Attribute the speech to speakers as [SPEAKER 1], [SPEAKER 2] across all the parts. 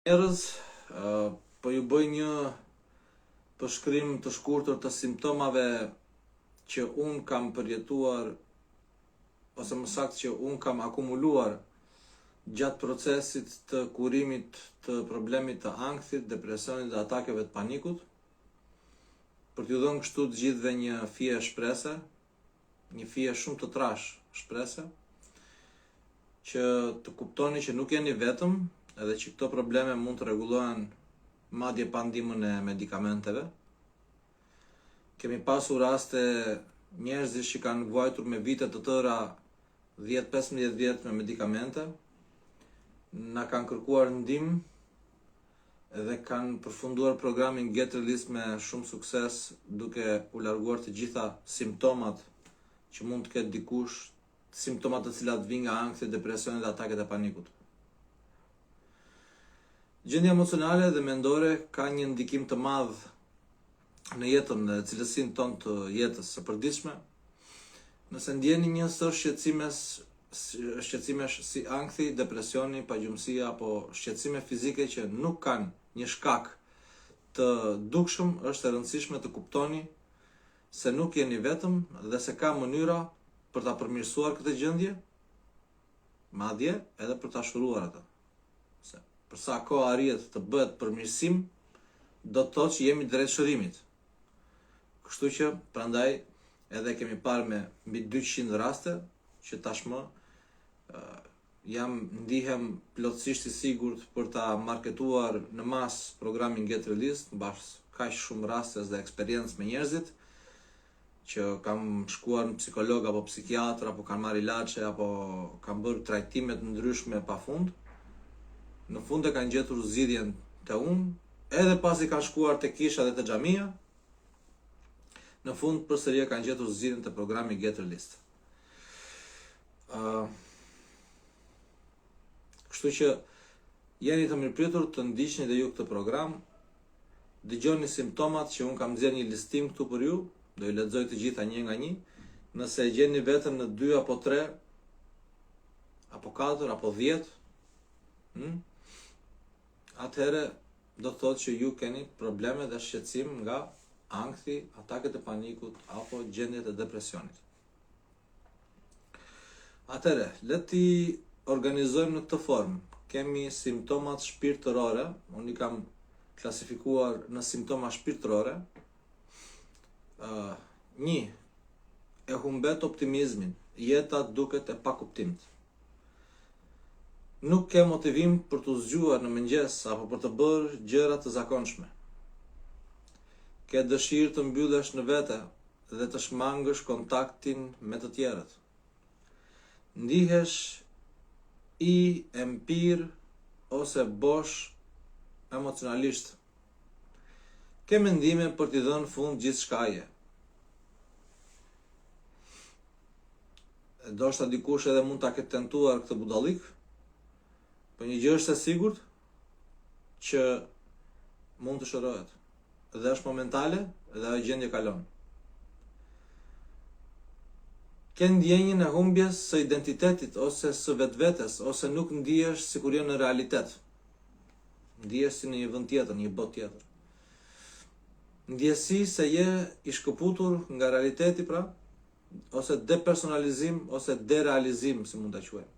[SPEAKER 1] Njerëz, po ju bëj një përshkrim të shkurtër të simptomave që unë kam përjetuar, ose më saktë që unë kam akumuluar gjatë procesit të kurimit të problemit të ankthit, depresionit dhe atakeve të panikut, për t'ju dhënë kështu të gjithëve një fije shprese, një fije shumë të trash shprese, që të kuptoni që nuk jeni vetëm, edhe që këto probleme mund të rregullohen madje pa ndihmën e medikamenteve. Kemi pasur raste njerëzish që kanë vuajtur me vite të tëra 10-15 vjet me medikamente, na kanë kërkuar ndihmë dhe kanë përfunduar programin Get Release me shumë sukses, duke u larguar të gjitha simptomat që mund të ketë dikush, simptomat të cilat vijnë nga ankthi, depresioni dhe ataket e panikut. Gjendja emocionale dhe mendore ka një ndikim të madh në jetën dhe cilësinë tonë të jetës së përditshme. Nëse ndjeni një sër shqetësimesh si ankthi, depresioni, pagjumësia apo shqetësime fizike që nuk kanë një shkak të dukshëm, është e rëndësishme të kuptoni se nuk jeni vetëm dhe se ka mënyra për ta përmirësuar këtë gjendje, madje edhe për ta shëruar atë. Përsa kohë arrihet të bëhet përmirësim, do të thotë që jemi drejt shërimit. Kështu që, prandaj, edhe kemi parë me mbi 200 raste, që tashmë ndihem plotësisht i sigurt për ta marketuar në mas programin Get Release, mbas kaq shumë raste dhe eksperiencë me njerëzit, që kam shkuar në psikolog apo psikiatër, apo kanë marrë ilaçe, apo kanë bërë trajtime të ndryshme pafund. Në fund e kanë gjetur zgjidhjen te unë, edhe pasi kanë shkuar te kisha dhe te xhamia, në fund përsëri kanë gjetur zgjidhjen te programi Get Release. Kështu që jeni të mirëpritur të ndiqni dhe ju këtë program, dëgjoni simptomat që unë kam nxjerrë një listim këtu për ju, do i lexoj të gjitha një nga një. Nëse e gjeni veten në 2 apo 3 apo 4 apo 10, atëherë do të thotë që ju keni probleme dhe shqetësim nga ankthi, ataket e panikut apo gjendjet e depresionit. Atëherë, le ti organizojmë në këtë formë. Kemi simptomat shpirtërore, unë i kam klasifikuar në simptoma shpirtërore. 1. E humbet optimizmin, jeta duket e pakuptimt. Nuk ke motivim për të zgjuar në mëngjes apo për të bërë gjëra të zakonshme. Ke dëshirë të mbyllesh në vete dhe të shmangësh kontaktin me të tjerët. Ndihesh i empir ose bosh emocionalisht. Ke mendime për t'i dhënë fund gjithçkaje. Ndoshta dikush edhe mund ta ketë tentuar këtë budallik. Po një gjë është e sigurt që mund të shërohet. Dhe është momentale dhe ajo gjendje kalon. Ke ndjenjën e humbjes së identitetit ose së vetvetes, ose nuk ndihesh sikur je në realitet. Ndihesh si në një vend tjetër, një botë tjetër. Ndjesi se je i shkëputur nga realiteti pra, ose depersonalizim ose derealizim, si mund ta quajmë.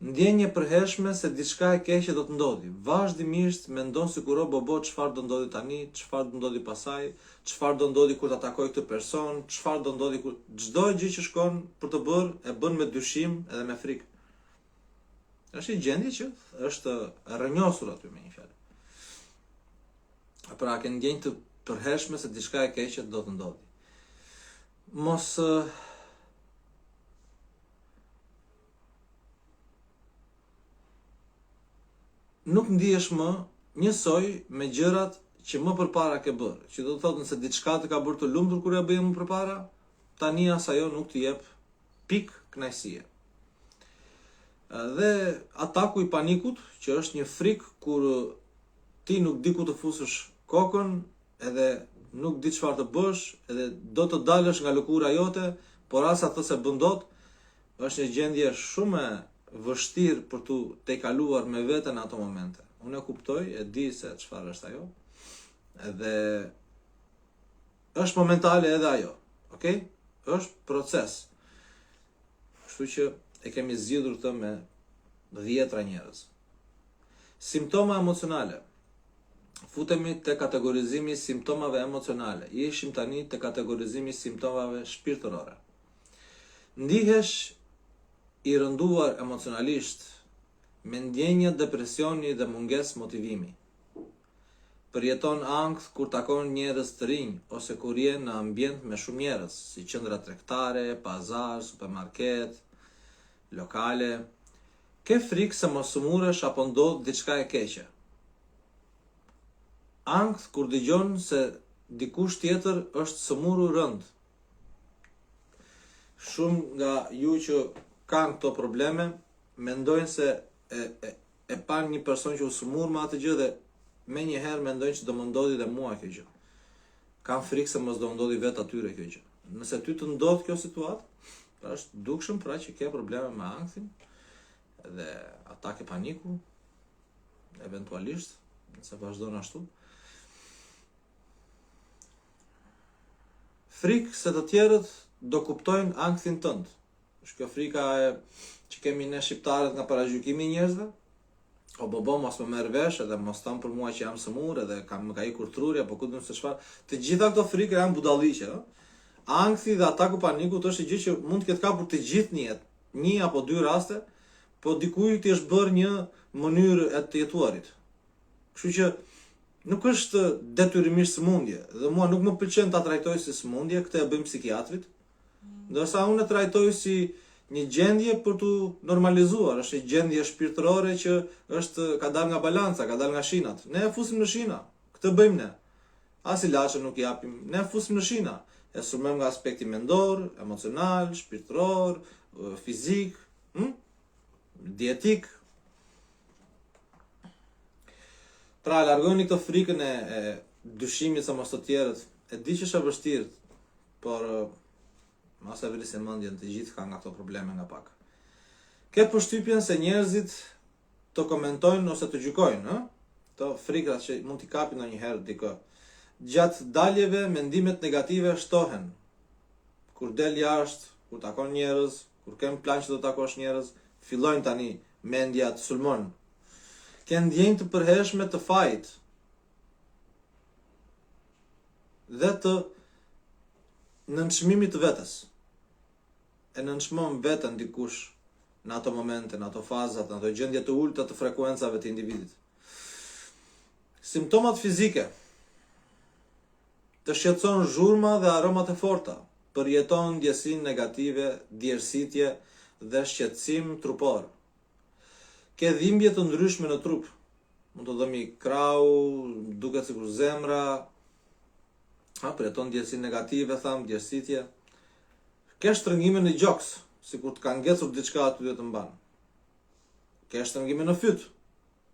[SPEAKER 1] Ndjenje përhershme se diçka e keqe do të ndodhi. Vazhdimisht mendon sikur o bobo çfarë do ndodhi tani, çfarë do ndodhi pasaj, çfarë do ndodhi kur ta takoj këtë person, çfarë do ndodhi kur çdo gjë që shkon për të bërë e bën me dyshim edhe me frikë. Është një gjendje që është e rrënjosur aty me një fjalë. Pra ke ndjenjë të përhershme se diçka e keqe do të ndodhi. Mos nuk ndihesh më njësoj me gjërat që më përpara ke bërë. Që do të thotë nëse diçka të ka bërë të lumtur kur e bëje më përpara, tani as ajo nuk të jep pik kënaqësie. Dhe ataku i panikut, që është një frikë kur ti nuk di ku të fusësh kokën, edhe nuk di çfarë të bësh, edhe do të dalësh nga lëkura jote, por as atë se bën dot, është një gjendje shumë e vështirë për tu te kaluar me veten në ato momente. Unë e kuptoj, e di se çfarë është ajo. Edhe është momentale edhe ajo. Okej? Është proces. Kështu që e kemi zgjidhur këtë me 10 njerëz. Simptoma emocionale. Futemi te kategorizimi i simptomave emocionale. Ishim tani te kategorizimi i simptomave shpirtërore. Ndihesh i rënduar emocionalisht me ndjenjë depresioni dhe mungesë motivimi. Përjeton ankth kur takon njerëz të rinj ose kur je në ambient me shumë njerëz, si qendra tregtare, pazar, supermarket, lokale. Ke frikë se mos sëmuresh apo ndodh diçka e keqe. Ankth kur dëgjon se dikush tjetër është sëmurur rënd. Shumë nga ju që kanë këto probleme mendojnë se e pan një person që u sëmur me atë gjë dhe me njëherë mendojnë që do më ndodhi dhe mua kjo gjë. Kam frikë se mos do ndodhi vetë atyre kjo gjë. Nëse ty të ndodh kjo situatë, është dukshëm pra që ke probleme me ankthin dhe atake paniku, eventualisht, nëse vazhdon ashtu. Frikë se të tjerët do kuptojnë ankthin tënd. Është kjo frika që kemi ne shqiptarët nga paragjykimi i njerëzve. O bobo mos më merr vesh edhe mos thon për mua që jam sëmur edhe më ka ikur truri apo ku diun se çfarë. Të gjitha këto frikë janë budalliqe, ëh. Ankthi dhe ataku panikut është gjë që mund të ketë kapur të gjithë në jetë, një apo dy raste, po dikujt i është bërë një mënyrë e të jetuarit. Kështu që nuk është detyrimisht sëmundje, dhe mua nuk më pëlqen ta trajtoj si sëmundje, këtë e bëjmë psikiatrit, ndërsa unë e trajtoj si një gjendje për të normalizuar, është një gjendje shpirtërore që ka dalë nga balanca, ka dalë nga shinat. Ne e fusim në shina, këtë bëjmë ne. As ilaçe nuk japim, ne e fusim në shina. E sulmojmë nga aspekti mendor, emocional, shpirtëror, fizik, dietik. Pra, largojni këtë frikën e dyshimit sa mos të tjerët. E di që është e vështirë, por mos e vrisni mendjen, të gjithë kanë nga këto probleme nga pak. Ke përshtypjen se njerëzit të komentojnë ose të gjykojnë, të frikrat që mund t'i kapin ndonjëherë dikë. Gjatë daljeve, mendimet negative shtohen. Kur del jashtë, kur takon njerëz, kur kem plan që do takosh njerëz, fillojnë tani mendja të sulmon. Ke ndjenjë të përhershme të fajit dhe të nënçmimit të vetes. E nënçmon veten dikush në ato momente, në ato fazat, në ato gjendje të ulta të frekuencave të individit. Simptomat fizike. Të shqetëson zhurma dhe aromat e forta, përjeton ndjesinë negative, djersitje dhe shqetësim trupor. Ke dhimbje të ndryshme në trup. Mund të dhëmi krau, duket sikur zemra, përjeton ndjesinë negative, djersitje. Ke shtrëngime në gjoks, sikur të ka ngecur diçka aty dhe të mban. Ke shtrëngime në fyt,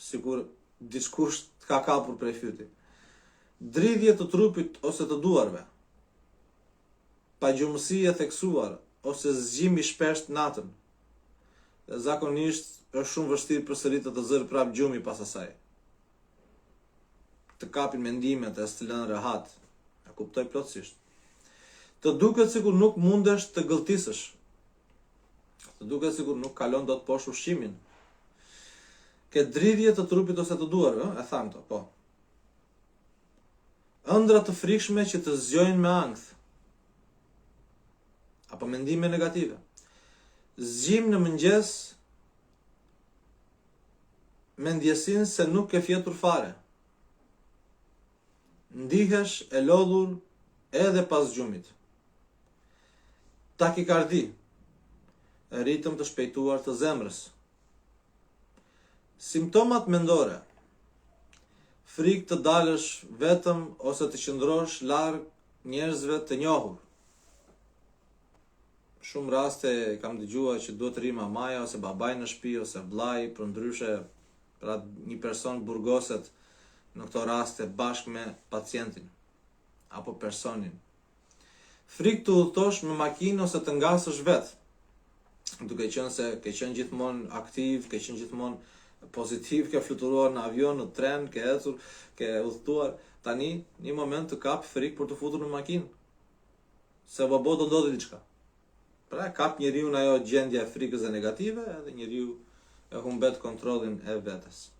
[SPEAKER 1] sikur diçkush të ka kapur prej fyti. Dridhje të trupit ose të duarve, pagjumësi e theksuar ose zgjim i shpesht natën. Dhe zakonisht është shumë vështirë përsëritë të zërë prap gjumi pas asaj. Të kapin mendimet e të lënë rehat, e kuptoj plotësisht. Të duket sikur nuk mundesh të gëlltisësh. Të duket sikur nuk kalon dot poshtë ushqimin. Ke dridhje të trupit ose të duarve, e tham to, po. Ëndra të frikshme që të zgjojnë me ankth apo mendime negative. Zgjim në mëngjes me ndjesinë se nuk ke fjetur fare. Ndihesh e lodhur edhe pas gjumit. Takikardi, ritëm të shpejtuar të zemrës. Simptomat mendore. Frikë të dalësh vetëm ose të qëndrosh larg njerëzve të njohur. Shumë raste kam dëgjuar që duhet rri mamaja ose babaj në shtëpi ose vllai, përndryshe pra një person burgoset në këto raste bashkë me pacientin apo personin. Frikë të udhëtosh me makinë ose të ngasësh vetë, duke qenë se ke qenë gjithmonë aktiv, ke qenë gjithmonë pozitiv, ke fluturuar në avion, në tren, ke ecur, ke udhëtuar. Tani, një moment të kap frikë për të futur në makinë. Se babo do ndodhi diçka. Pra kap njeriu në ajo gjendje e frikës e negative, edhe njeriu e humbet kontrollin e vetes.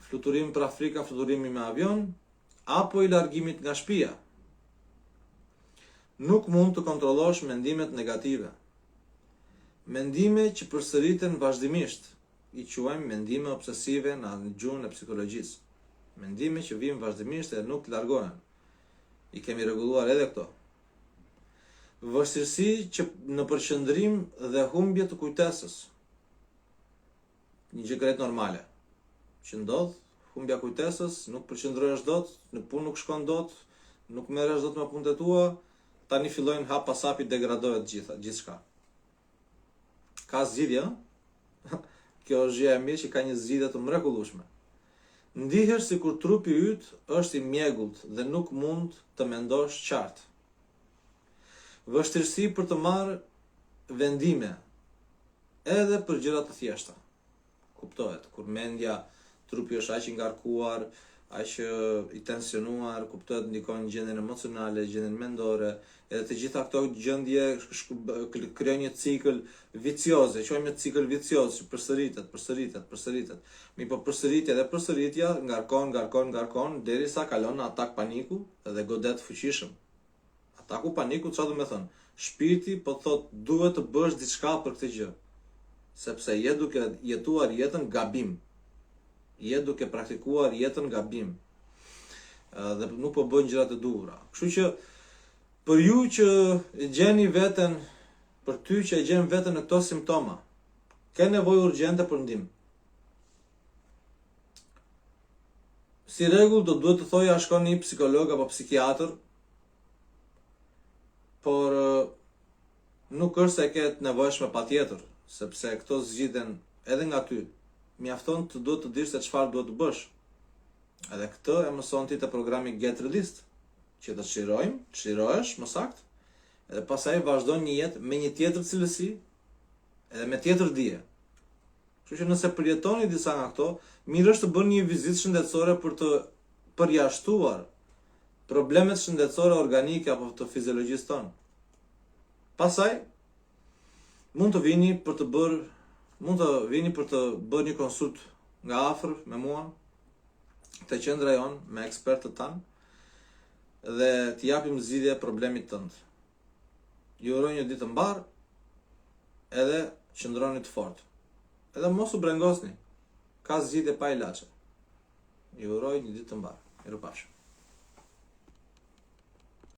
[SPEAKER 1] Fluturimi për Afrika, fluturimi me avion, apo i largimit nga shtëpia. Nuk mund të kontrollosh mendimet negative. Mendime që përsëriten vazhdimisht, i quajmë mendime obsesive në gjuhën e psikologjisë. Mendime që vijnë vazhdimisht e nuk të largohen. I kemi rregulluar edhe këto. Vështirësi që në përqendrim dhe humbje të kujtesës. Një gjë krejt normale. Që ndodh, humbja kujtesës, nuk përqendrohesh dot, në punë nuk shkon dot, nuk merresh dot me punët e tua, tani fillojnë hap pas hapi degradohet gjithçka. Ka zgjidhje? Kjo është gjë e mirë që ka një zgjidhje të mrekullueshme. Ndihesh sikur trupi yt është i mjegullt dhe nuk mund të mendosh qartë. Vështirësi për të marrë vendime, edhe për gjëra të thjeshta. Kuptohet, kur mendja, trupi është aq i ngarkuar, aq i tensionuar, kuptohet, ndikon gjendjen emocionale, gjendjen mendore, edhe të gjitha këto gjendje krijojnë një cikël vicioze, quajmë cikël vicioz, që përsëritet. Mi po përsëritja dhe përsëritja ngarkon derisa kalon në atak paniku dhe godet fuqishëm. Ataku paniku çfarë do të thonë? Shpirti po thot duhet të bësh diçka për këtë gjë. Sepse je duke jetuar jetën gabim. Je duke praktikuar jetën gabim. Dhe nuk po bën gjërat e duhura. Kështu që për ju që e gjeni veten, për ty që e gjen veten në këto simptoma, ke nevojë urgjente për ndihmë. Si rregull do duhet të thoja shkoni një psikolog apo psikiatër, por nuk është se ke të nevojshme patjetër, sepse këto zgjidhen edhe nga ty. Mjafton të duhet të dish se çfarë duhet të bësh. Edhe këtë e mëson ti te programi Get Released, që të çlirohesh më saktë, edhe pastaj vazhdon një jetë me një tjetër cilësi, edhe me tjetër dije. Kështu që nëse përjetoni disa nga këto, mirë është të bëni një vizitë shëndetësore për të përjashtuar problemet shëndetësore organike apo të fiziologjisë tonë. Pastaj mund të vini për të bërë një konsult nga afër me mua te qendra jon me ekspertët tanë dhe t'i japim zgjidhje problemit tënd. Ju uroj një ditë të mbar, edhe qëndroni të fortë. Edhe mos u brengosni. Ka zgjidhje pa ilaçe. Ju uroj një ditë të mbar. Mirupafshim.